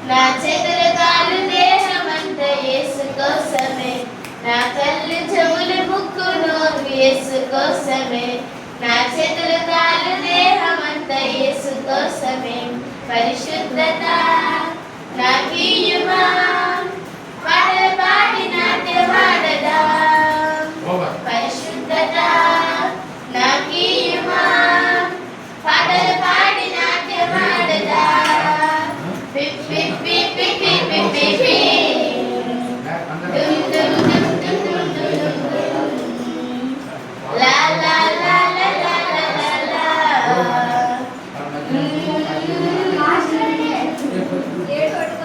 నా చేతులు కాలు దేహమంతా యేసు కోసమే, నా కళ్ళు చెవులు ముక్కు నోరు యేసు కోసమే, నా చేతులు కాలు దేహమంతా యేసు కోసమే. పరిశుద్ధత నాకీయుమా, పాటలు పాడి నాట్యమాడదా. పరిశుద్ధత నాకీయుమా, పాటలు పాడి నాట్యమాడదా. పిప్ పిప్ పిప్ పిప్ పిప్ పిప్ పిప్ డుమ్ డుమ్ డుమ్ డుమ్ డుమ్ డుమ్ డుమ్. లా లా లా లా లా లా లా లా.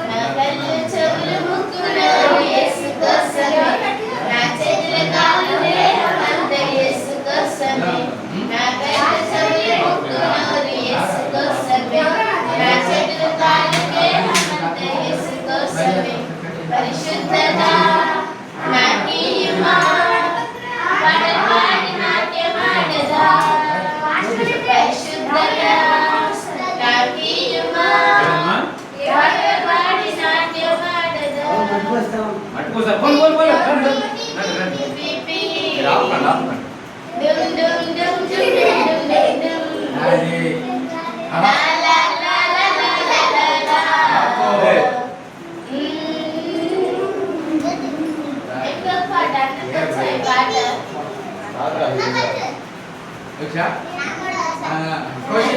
నా కళ్ళు చెవులు ముక్కు నోరు యేసు కోసమే, నా చేతులు కాళ్ళు దేహమంతా యేసు కోసమే, నా కళ్ళు చెవులు ముక్కు నోరు యేసు కోసమే, నా చేతులు కాళ్ళు దేహమంతా యేసు కోసమే. పరిశుద్ధత నాకీయుమా, పాటలు పాడి నాట్యమాడదా. పరిశుద్ధత నాకీయుమా, పాటలు పాడి నాట్యమాడదా. డుమ్ డుమ్ డుమ్ డుమ్ డుమ్ డుమ్ డుమ్. లా లా లా లా లా లా లా. ఎక్కువ పాట అంటే పాట. కోసి